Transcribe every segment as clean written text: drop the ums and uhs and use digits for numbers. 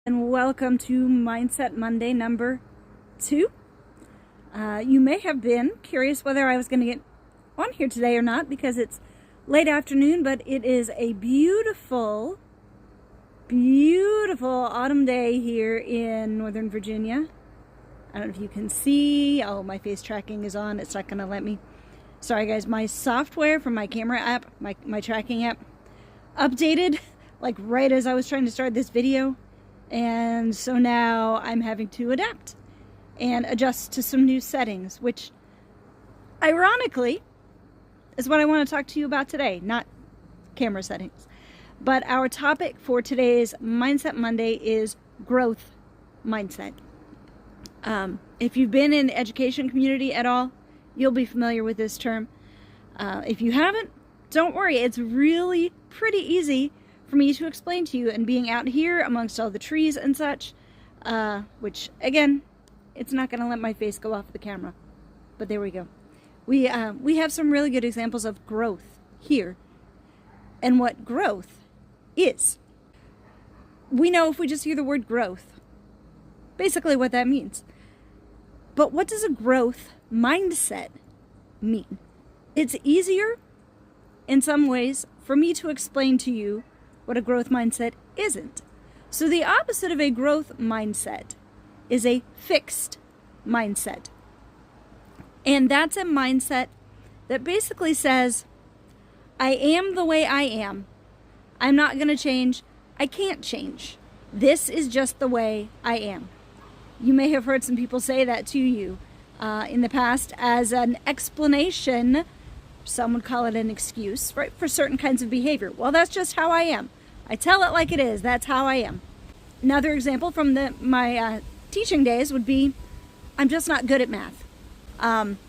And welcome to Mindset Monday number 2. You may have been curious whether I was going to get on here today or not because it's late afternoon, but it is a beautiful, beautiful autumn day here in Northern Virginia. I don't know if you can see. Oh, my face tracking is on. It's not going to let me. Sorry guys, my software from my camera app, my tracking app, updated like right as I was trying to start this video. And so now I'm having to adapt and adjust to some new settings, which ironically is what I want to talk to you about today, not camera settings. But our topic for today's Mindset Monday is growth mindset. If you've been in the education community at all, you'll be familiar with this term. If you haven't, don't worry. It's really pretty easy for me to explain to you, and being out here amongst all the trees and such, which again, it's not going to let my face go off the camera, but there we go. We have some really good examples of growth here and what growth is. We know if we just hear the word growth, basically what that means. But what does a growth mindset mean? It's easier in some ways for me to explain to you what a growth mindset isn't. So the opposite of a growth mindset is a fixed mindset. And that's a mindset that basically says, I am the way I am. I'm not going to change. I can't change. This is just the way I am. You may have heard some people say that to you in the past as an explanation. Some would call it an excuse, right, for certain kinds of behavior. Well, that's just how I am. I tell it like it is. That's how I am. Another example from my teaching days would be, I'm just not good at math.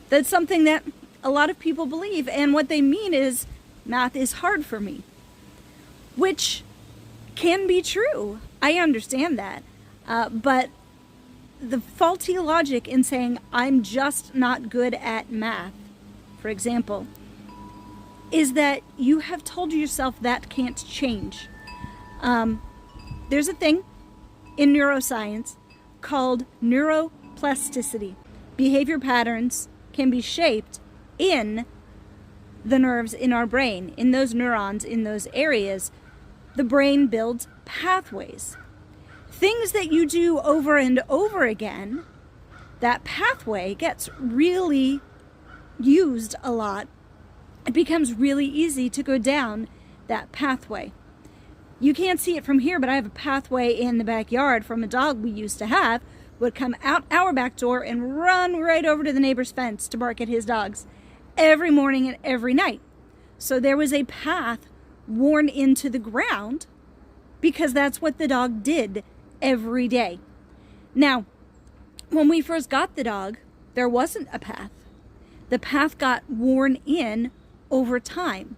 That's something that a lot of people believe, and what they mean is math is hard for me, which can be true. I understand that. But the faulty logic in saying I'm just not good at math, for example, is that you have told yourself that can't change. There's a thing in neuroscience called neuroplasticity. Behavior patterns can be shaped in the nerves in our brain. In those neurons, in those areas, the brain builds pathways. Things that you do over and over again, that pathway gets really used a lot. It becomes really easy to go down that pathway. You can't see it from here, but I have a pathway in the backyard from a dog we used to have, would come out our back door and run right over to the neighbor's fence to bark at his dogs every morning and every night. So there was a path worn into the ground because that's what the dog did every day. Now, when we first got the dog, there wasn't a path. The path got worn in over time.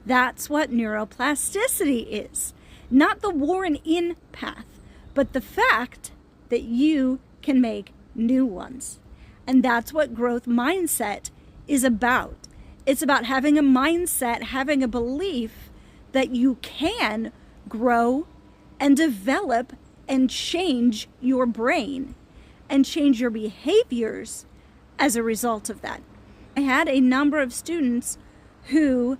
That's what neuroplasticity is. Not the worn in path, but the fact that you can make new ones. And that's what growth mindset is about. It's about having a mindset, having a belief that you can grow and develop and change your brain and change your behaviors as a result of that. I had a number of students who,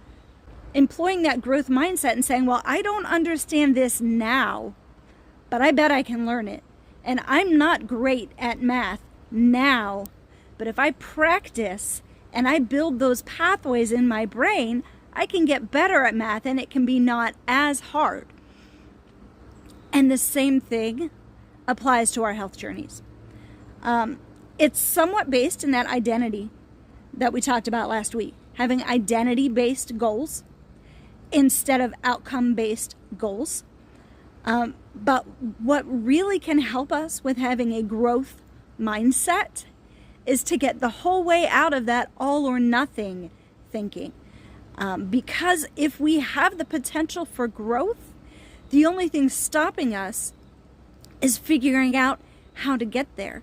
employing that growth mindset and saying, well, I don't understand this now, but I bet I can learn it. And I'm not great at math now, but if I practice and I build those pathways in my brain, I can get better at math and it can be not as hard. And the same thing applies to our health journeys. It's somewhat based in that identity that we talked about last week, having identity-based goals instead of outcome-based goals. But what really can help us with having a growth mindset is to get the whole way out of that all or nothing thinking. Because if we have the potential for growth, the only thing stopping us is figuring out how to get there.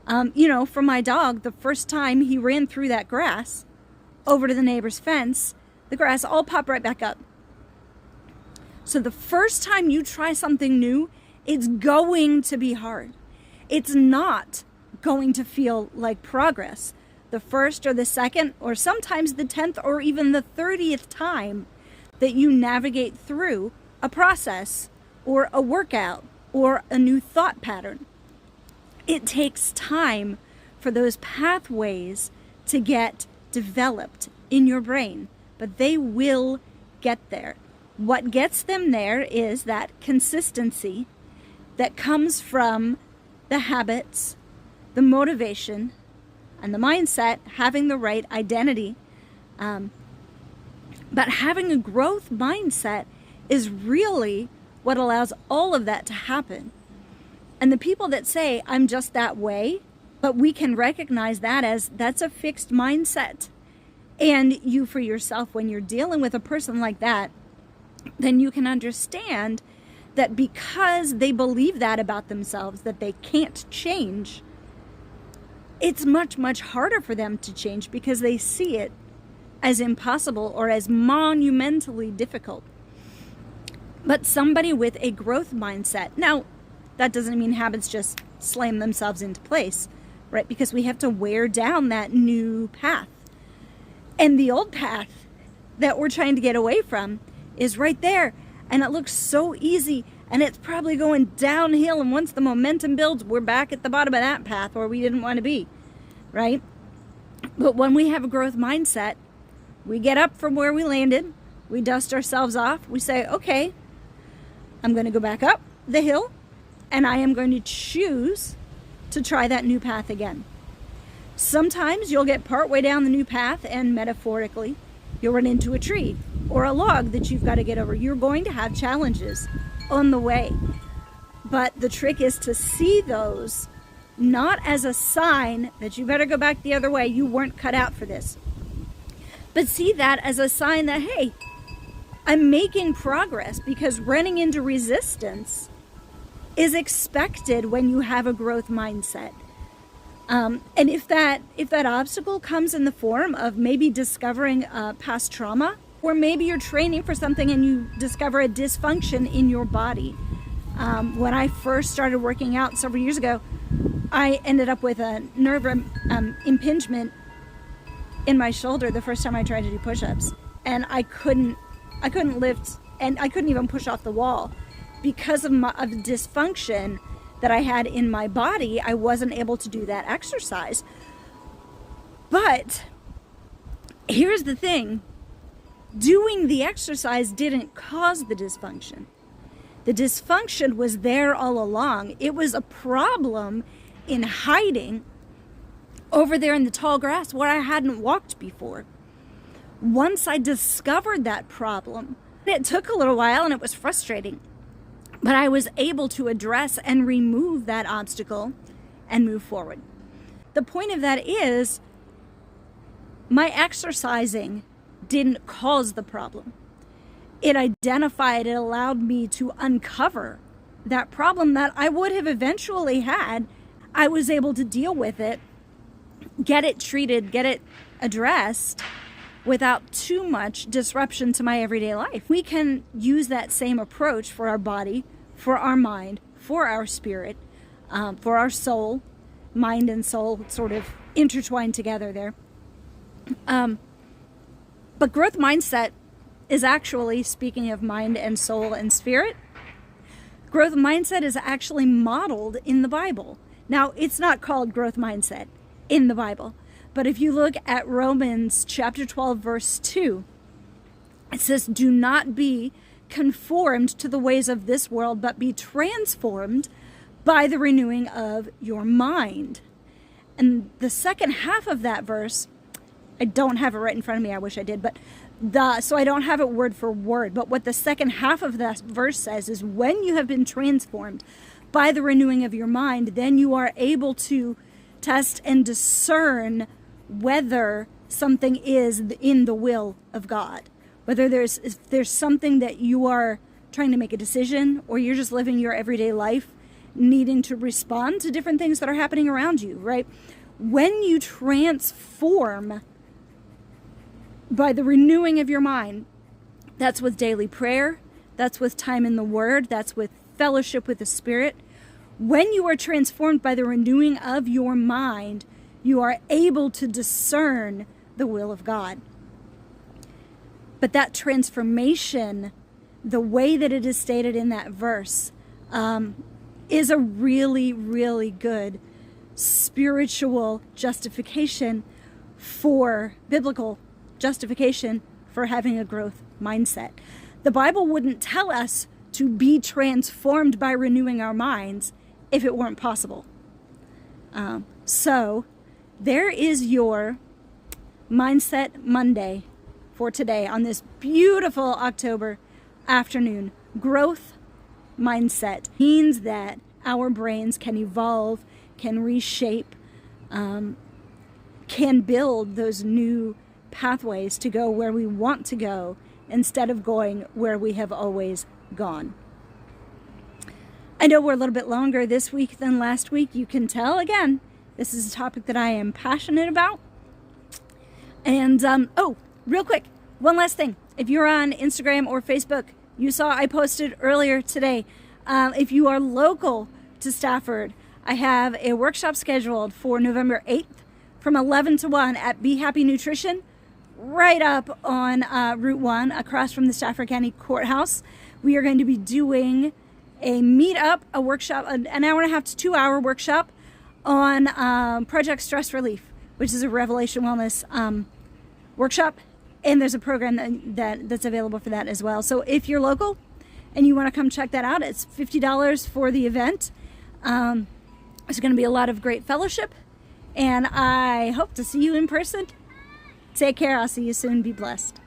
For my dog, the first time he ran through that grass over to the neighbor's fence, the grass all popped right back up. So the first time you try something new It's going to be hard. It's not going to feel like progress the first or the second or sometimes the 10th or even the 30th time that you navigate through a process or a workout or a new thought pattern. It takes time for those pathways to get developed in your brain, but they will get there. What gets them there is that consistency that comes from the habits, the motivation, and the mindset, having the right identity. But having a growth mindset is really what allows all of that to happen. And the people that say, I'm just that way, but we can recognize that as that's a fixed mindset. And you for yourself, when you're dealing with a person like that, then you can understand that because they believe that about themselves, that they can't change, it's much, much harder for them to change because they see it as impossible or as monumentally difficult. But somebody with a growth mindset, now that doesn't mean habits just slam themselves into place, right? Because we have to wear down that new path. And the old path that we're trying to get away from is right there. And it looks so easy, and it's probably going downhill. And once the momentum builds, we're back at the bottom of that path where we didn't want to be, right? But when we have a growth mindset, we get up from where we landed, we dust ourselves off, we say, okay, I'm going to go back up the hill, and I am going to choose to try that new path again. Sometimes you'll get partway down the new path, and metaphorically, you'll run into a tree or a log that you've got to get over. You're going to have challenges on the way. But the trick is to see those not as a sign that you better go back the other way, you weren't cut out for this. But see that as a sign that, hey, I'm making progress, because running into resistance is expected when you have a growth mindset. And if that obstacle comes in the form of maybe discovering past trauma, or maybe you're training for something and you discover a dysfunction in your body. When I first started working out several years ago, I ended up with a nerve impingement in my shoulder the first time I tried to do push-ups, and I couldn't lift, and I couldn't even push off the wall because of dysfunction that I had in my body. I wasn't able to do that exercise. But here's the thing. Doing the exercise didn't cause the dysfunction. The dysfunction was there all along. It was a problem in hiding over there in the tall grass where I hadn't walked before. Once I discovered that problem, it took a little while and it was frustrating, but I was able to address and remove that obstacle and move forward. The point of that is my exercising didn't cause the problem. It identified, it allowed me to uncover that problem that I would have eventually had. I was able to deal with it, get it treated, get it addressed without too much disruption to my everyday life. We can use that same approach for our body, for our mind, for our spirit, for our soul. Mind and soul sort of intertwined together there. But growth mindset is actually, speaking of mind and soul and spirit, growth mindset is actually modeled in the Bible. Now, it's not called growth mindset in the Bible, but if you look at Romans chapter 12, verse 2, it says, do not be conformed to the ways of this world, but be transformed by the renewing of your mind. And the second half of that verse, I don't have it right in front of me. I wish I did, but so I don't have it word for word. But what the second half of that verse says is, when you have been transformed by the renewing of your mind, then you are able to test and discern whether something is in the will of God. Whether if there's something that you are trying to make a decision, or you're just living your everyday life needing to respond to different things that are happening around you, right? When you transform by the renewing of your mind, that's with daily prayer, that's with time in the Word, that's with fellowship with the Spirit. When you are transformed by the renewing of your mind, you are able to discern the will of God. But that transformation, the way that it is stated in that verse, is a really, really good spiritual justification for biblical justification for having a growth mindset. The Bible wouldn't tell us to be transformed by renewing our minds if it weren't possible. So there is your Mindset Monday for today on this beautiful October afternoon. Growth mindset means that our brains can evolve, can reshape, can build those new pathways to go where we want to go instead of going where we have always gone. I know we're a little bit longer this week than last week. You can tell, again, this is a topic that I am passionate about. And, real quick, one last thing. If you're on Instagram or Facebook, you saw I posted earlier today. If you are local to Stafford, I have a workshop scheduled for November 8th from 11 to 1 at Be Happy Nutrition, right up on Route 1 across from the Stafford County Courthouse. We are going to be doing a meetup, a workshop, an hour and a half to 2 hour workshop on Project Stress Relief, which is a Revelation Wellness workshop. And there's a program that's available for that as well. So if you're local and you want to come check that out, it's $50 for the event. There's going to be a lot of great fellowship, and I hope to see you in person. Take care. I'll see you soon. Be blessed.